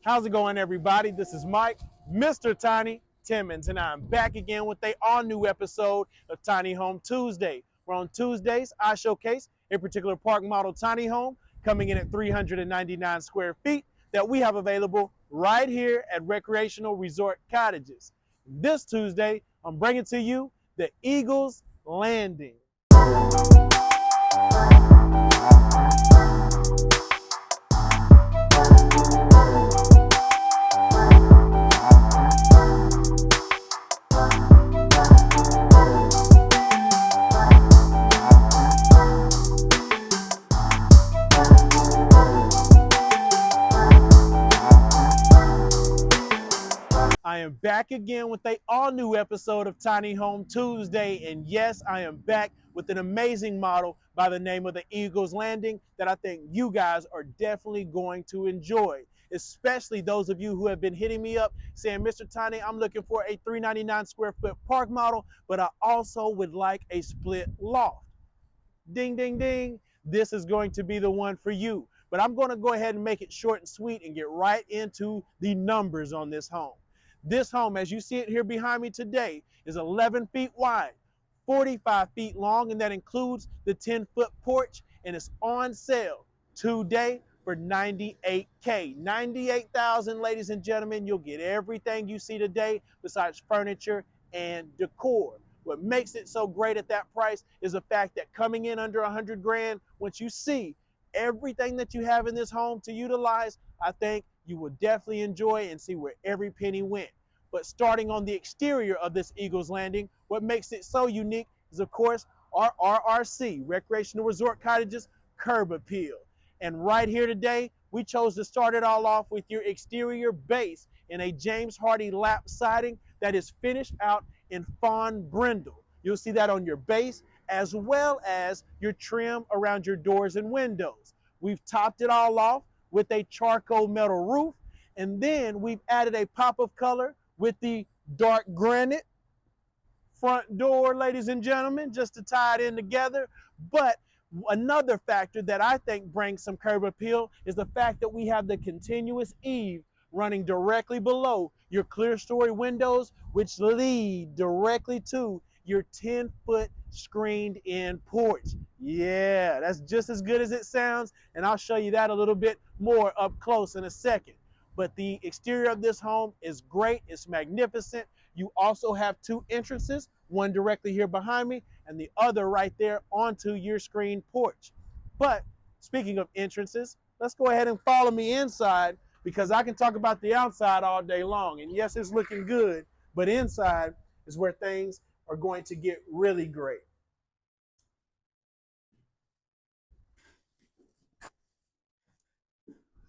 How's it going, everybody? This is Mike, Mr. Tiny Timmons, and I'm back again with a all-new episode of Tiny Home Tuesday. Where on Tuesdays, I showcase a particular park model tiny home coming in at 399 square feet that we have available right here at Recreational Resort Cottages. This Tuesday, I'm bringing to you the Eagles Landing. I am back again with a all-new episode of Tiny Home Tuesday, and yes, I am back with an amazing model by the name of the Eagles Landing that I think you guys are definitely going to enjoy, especially those of you who have been hitting me up saying, Mr. Tiny, I'm looking for a 399 square foot park model, but I also would like a split loft. Ding, ding, ding. This is going to be the one for you. But I'm going to go ahead and make it short and sweet and get right into the numbers on this home. This home, as you see it here behind me today, is 11 feet wide, 45 feet long, and that includes the 10-foot porch, and it's on sale today for $98K. $98,000, ladies and gentlemen. You'll get everything you see today besides furniture and decor. What makes it so great at that price is the fact that coming in under 100 grand, once you see everything that you have in this home to utilize, I think you will definitely enjoy and see where every penny went. But starting on the exterior of this Eagles Landing, what makes it so unique is, of course, our RRC, Recreational Resort Cottages, curb appeal. And right here today, we chose to start it all off with your exterior base in a James Hardie lap siding that is finished out in fawn brindle. You'll see that on your base as well as your trim around your doors and windows. We've topped it all off with a charcoal metal roof, and then we've added a pop of color with the dark granite front door, ladies and gentlemen, just to tie it in together. But another factor that I think brings some curb appeal is the fact that we have the continuous eave running directly below your clear story windows, which lead directly to your 10-foot screened in porch. Yeah, that's just as good as it sounds, and I'll show you that a little bit more up close in a second. But the exterior of this home is great. It's magnificent. You also have two entrances, one directly here behind me and the other right there onto your screened porch. But speaking of entrances, let's go ahead and follow me inside, because I can talk about the outside all day long. And yes, it's looking good, but inside is where things are going to get really great.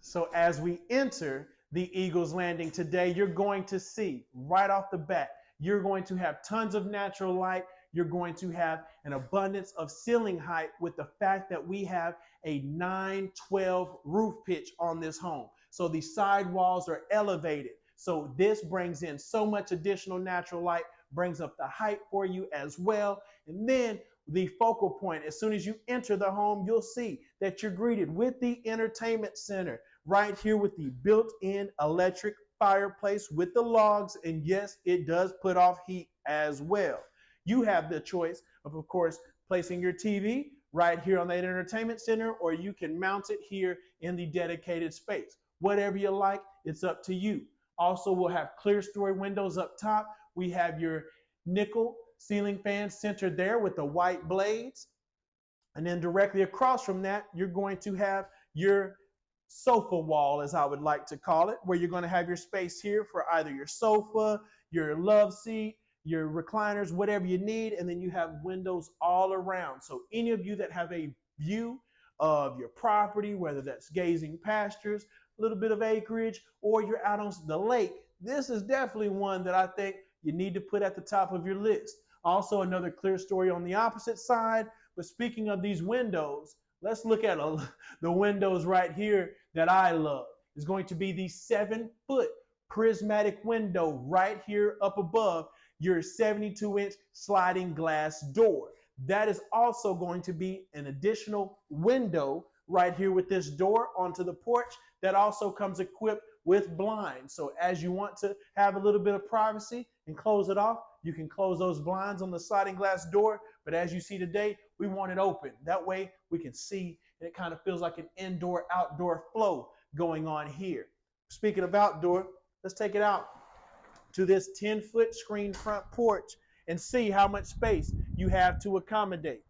So as we enter the Eagles Landing today, you're going to see right off the bat, you're going to have tons of natural light. You're going to have an abundance of ceiling height with the fact that we have a 912 roof pitch on this home. So the side walls are elevated. So this brings in so much additional natural light, brings up the height for you as well. And then the focal point, as soon as you enter the home, you'll see that you're greeted with the entertainment center right here with the built-in electric fireplace with the logs. And yes, it does put off heat as well. You have the choice of course, placing your TV right here on that entertainment center, or you can mount it here in the dedicated space. Whatever you like, it's up to you. Also, we'll have clear story windows up top. We have your nickel ceiling fan centered there with the white blades. And then directly across from that, you're going to have your sofa wall, as I would like to call it, where you're going to have your space here for either your sofa, your love seat, your recliners, whatever you need. And then you have windows all around. So any of you that have a view of your property, whether that's gazing pastures, a little bit of acreage, or you're out on the lake, this is definitely one that I think you need to put at the top of your list. Also, another clear story on the opposite side. But speaking of these windows, let's look at the windows right here that I love. It's going to be the 7-foot prismatic window right here up above your 72-inch sliding glass door. That is also going to be an additional window right here with this door onto the porch that also comes equipped with blinds. So as you want to have a little bit of privacy and close it off, you can close those blinds on the sliding glass door. But as you see today, we want it open. That way we can see, and it kind of feels like an indoor-outdoor flow going on here. Speaking of outdoor, let's take it out to this 10-foot screened front porch and see how much space you have to accommodate.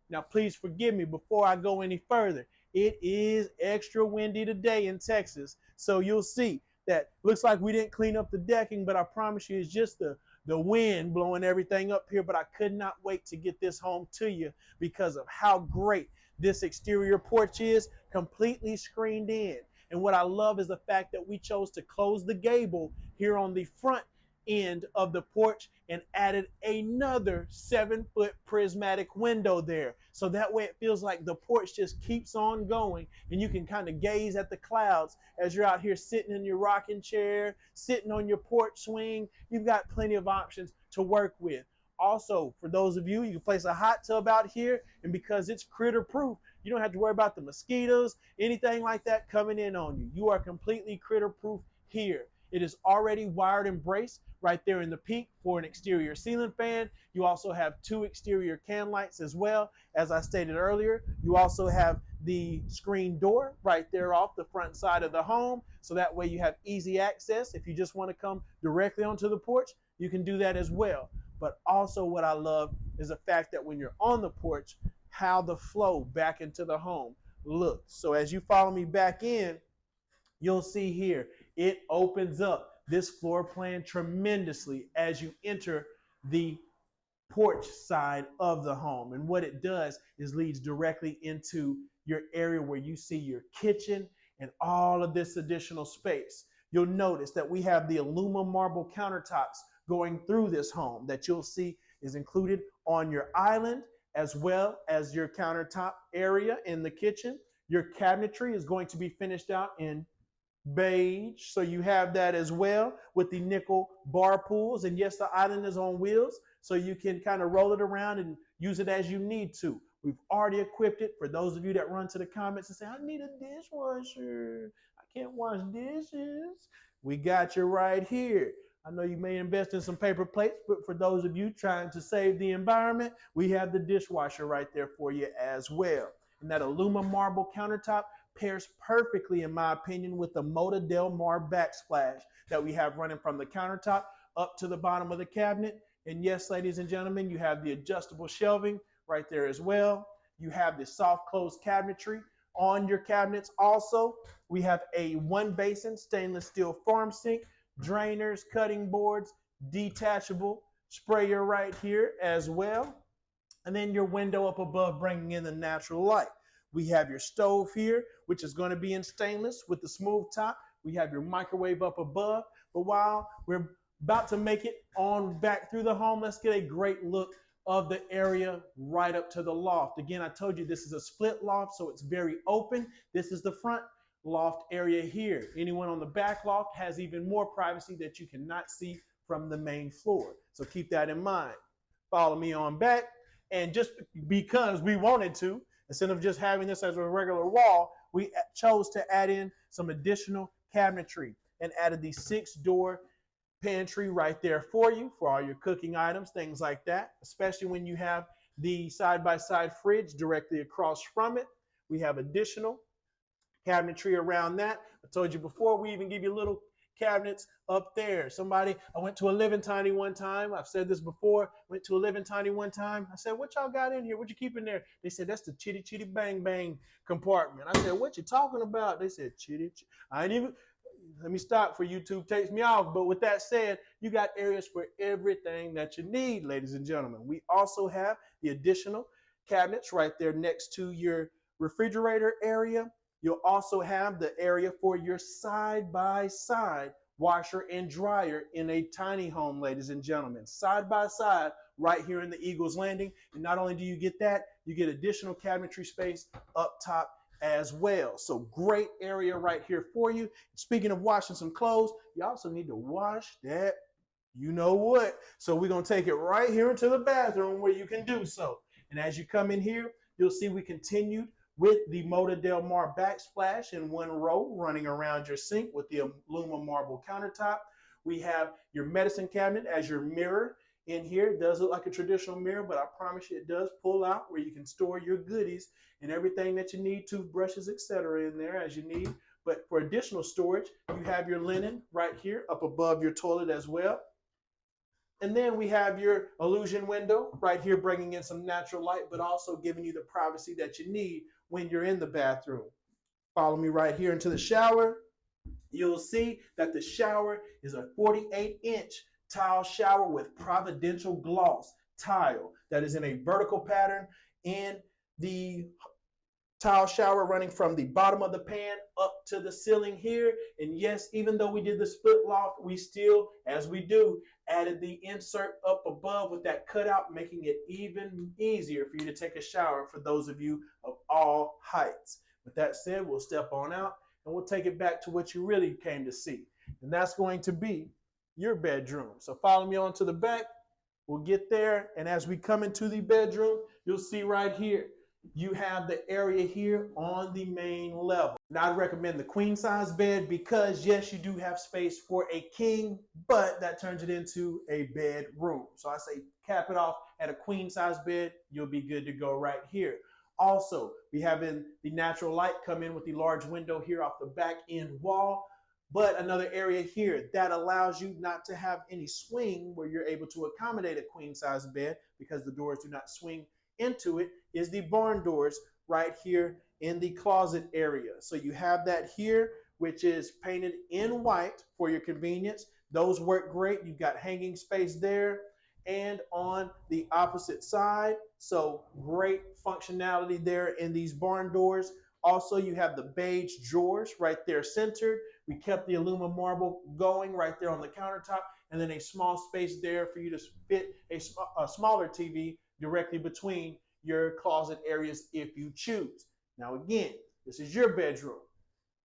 Now, please forgive me before I go any further. It is extra windy today in Texas, so you'll see that looks like we didn't clean up the decking, but I promise you it's just the wind blowing everything up here. But I could not wait to get this home to you because of how great this exterior porch is, completely screened in. And what I love is the fact that we chose to close the gable here on the front end of the porch and added another 7-foot prismatic window there. So that way it feels like the porch just keeps on going and you can kind of gaze at the clouds as you're out here sitting in your rocking chair, sitting on your porch swing. You've got plenty of options to work with. Also, for those of you, you can place a hot tub out here, and because it's critter proof, you don't have to worry about the mosquitoes, anything like that coming in on you. You are completely critter proof here. It is already wired and braced right there in the peak for an exterior ceiling fan. You also have 2 exterior can lights as well. As I stated earlier, you also have the screen door right there off the front side of the home. So that way you have easy access. If you just want to come directly onto the porch, you can do that as well. But also what I love is the fact that when you're on the porch, how the flow back into the home looks. So as you follow me back in, you'll see here, it opens up this floor plan tremendously as you enter the porch side of the home. And what it does is leads directly into your area where you see your kitchen and all of this additional space. You'll notice that we have the aluminum marble countertops going through this home that you'll see is included on your island as well as your countertop area in the kitchen. Your cabinetry is going to be finished out in beige, so you have that as well with the nickel bar pulls. And yes, the island is on wheels, so you can kind of roll it around and use it as you need to. We've already equipped it for those of you that run to the comments and say, I need a dishwasher, I can't wash dishes. We got you right here. I know you may invest in some paper plates, but for those of you trying to save the environment, we have the dishwasher right there for you as well. And that aluminum marble countertop pairs perfectly, in my opinion, with the Moda Del Mar backsplash that we have running from the countertop up to the bottom of the cabinet. And yes, ladies and gentlemen, you have the adjustable shelving right there as well. You have the soft close cabinetry on your cabinets. Also, we have a 1-basin stainless steel farm sink, drainers, cutting boards, detachable sprayer right here as well. And then your window up above bringing in the natural light. We have your stove here, which is going to be in stainless with the smooth top. We have your microwave up above. But while we're about to make it on back through the home, let's get a great look of the area right up to the loft. Again, I told you this is a split loft, so it's very open. This is the front loft area here. Anyone on the back loft has even more privacy that you cannot see from the main floor. So keep that in mind. Follow me on back. And just because we wanted to, instead of just having this as a regular wall, we chose to add in some additional cabinetry and added the 6-door pantry right there for you for all your cooking items, things like that, especially when you have the side-by-side fridge directly across from it. We have additional cabinetry around that. I told you before, we even give you little cabinets up there. I went to a Living Tiny one time. I've said this before, went to a Living Tiny one time. I said, what y'all got in here? What you keep in there? They said, that's the chitty chitty bang bang compartment. I said, what you talking about? They said, chitty. I ain't even, let me stop for YouTube takes me off. But with that said, you got areas for everything that you need, ladies and gentlemen. We also have the additional cabinets right there next to your refrigerator area. You'll also have the area for your side-by-side washer and dryer in a tiny home, ladies and gentlemen. Side-by-side right here in the Eagles Landing. And not only do you get that, you get additional cabinetry space up top as well. So great area right here for you. Speaking of washing some clothes, you also need to wash that you know what. So we're going to take it right here into the bathroom where you can do so. And as you come in here, you'll see we continued with the Mota Del Mar backsplash in one row running around your sink with the aluminum marble countertop. We have your medicine cabinet as your mirror in here. It does look like a traditional mirror, but I promise you it does pull out where you can store your goodies and everything that you need, toothbrushes, etc. in there as you need. But for additional storage, you have your linen right here up above your toilet as well. And then we have your illusion window right here, bringing in some natural light, but also giving you the privacy that you need when you're in the bathroom. Follow me right here into the shower. You'll see that the shower is a 48-inch tile shower with providential gloss tile that is in a vertical pattern in the tile shower running from the bottom of the pan up to the ceiling here. And yes, even though we did the split loft, we still, as we do, added the insert up above with that cutout, making it even easier for you to take a shower for those of you of all heights. With that said, we'll step on out and we'll take it back to what you really came to see. And that's going to be your bedroom. So follow me on to the back. We'll get there. And as we come into the bedroom, you'll see right here, you have the area here on the main level. Now, I'd recommend the queen size bed because yes, you do have space for a king, but that turns it into a bedroom. So I say cap it off at a queen size bed. You'll be good to go right here. Also, we have in the natural light come in with the large window here off the back end wall. But another area here that allows you not to have any swing where you're able to accommodate a queen size bed because the doors do not swing into it is the barn doors right here in the closet area. So you have that here, which is painted in white for your convenience. Those work great. You've got hanging space there and on the opposite side. So great functionality there in these barn doors. Also, you have the beige drawers right there centered. We kept the aluminum marble going right there on the countertop, and then a small space there for you to fit a smaller TV directly between your closet areas if you choose. Now again, this is your bedroom.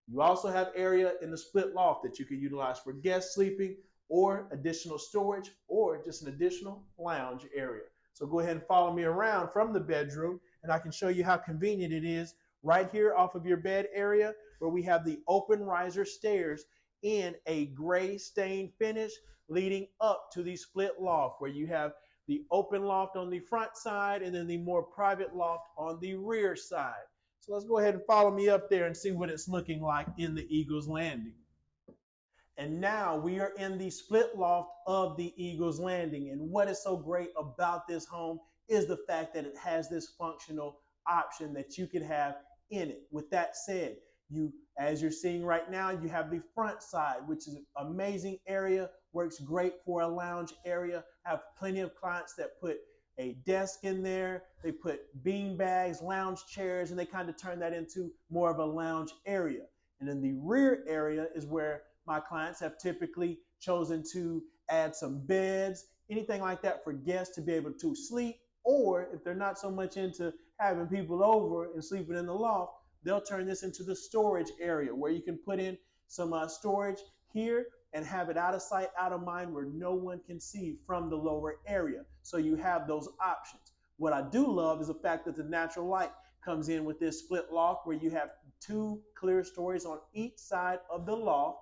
You also have area in the split loft that you can utilize for guest sleeping or additional storage or just an additional lounge area. So go ahead and follow me around from the bedroom and I can show you how convenient it is right here off of your bed area where we have the open riser stairs in a gray stained finish leading up to the split loft where you have the open loft on the front side and then the more private loft on the rear side. So let's go ahead and follow me up there and see what it's looking like in the Eagles Landing. And now we are in the split loft of the Eagles Landing. And what is so great about this home is the fact that it has this functional option that you can have in it. With that said, as you're seeing right now, you have the front side, which is an amazing area, works great for a lounge area. I have plenty of clients that put a desk in there, they put bean bags, lounge chairs, and they kind of turn that into more of a lounge area. And then the rear area is where my clients have typically chosen to add some beds, anything like that for guests to be able to sleep, or if they're not so much into having people over and sleeping in the loft, they'll turn this into the storage area where you can put in some storage here and have it out of sight, out of mind where no one can see from the lower area. So you have those options. What I do love is the fact that the natural light comes in with this split loft where you have two clear stories on each side of the loft.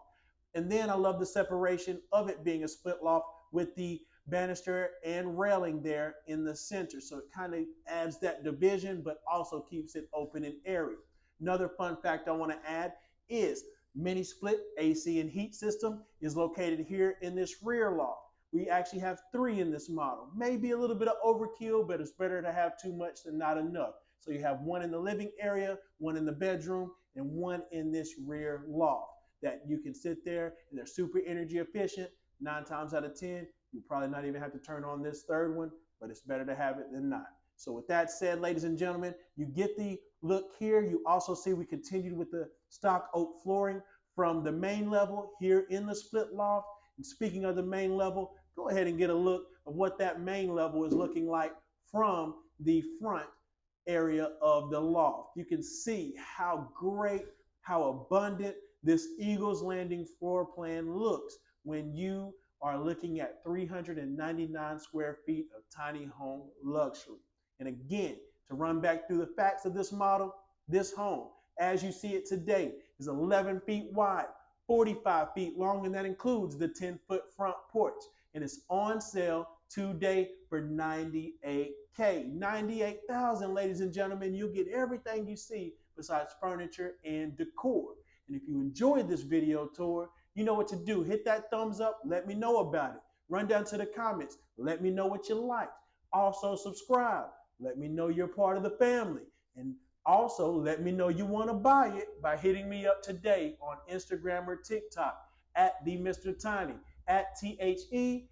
And then I love the separation of it being a split loft with the banister and railing there in the center. So it kind of adds that division, but also keeps it open and airy. Another fun fact I want to add is mini split AC and heat system is located here in this rear loft. We actually have 3 in this model. Maybe a little bit of overkill, but it's better to have too much than not enough. So you have 1 in the living area, 1 in the bedroom, and 1 in this rear loft that you can sit there, and they're super energy efficient. 9 times out of 10, you probably not even have to turn on this third one, but it's better to have it than not. So with that said, ladies and gentlemen, you get the look here. You also see we continued with the stock oak flooring from the main level here in the split loft. And speaking of the main level, go ahead and get a look of what that main level is looking like from the front area of the loft. You can see how great, how abundant this Eagles Landing floor plan looks when you are looking at 399 square feet of tiny home luxury. And again, to run back through the facts of this model, This home, as you see it today, is 11 feet wide, 45 feet long, and that includes the 10-foot front porch. And it's on sale today for $98K. $98,000, ladies and gentlemen. You'll get everything you see besides furniture and decor. And if you enjoyed this video tour, you know what to do. Hit that thumbs up. Let me know about it. Run down to the comments. Let me know what you liked. Also, subscribe. Let me know you're part of the family. And also, let me know you want to buy it by hitting me up today on Instagram or TikTok at the Mr. Tiny, at TheMrTiny.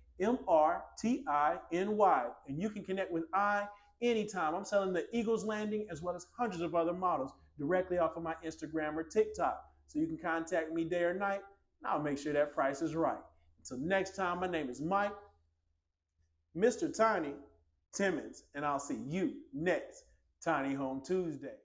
And you can connect with I anytime. I'm selling the Eagles Landing as well as hundreds of other models directly off of my Instagram or TikTok. So you can contact me day or night, and I'll make sure that price is right. Until next time, my name is Mike, Mr. Tiny Timmons, and I'll see you next Tiny Home Tuesday.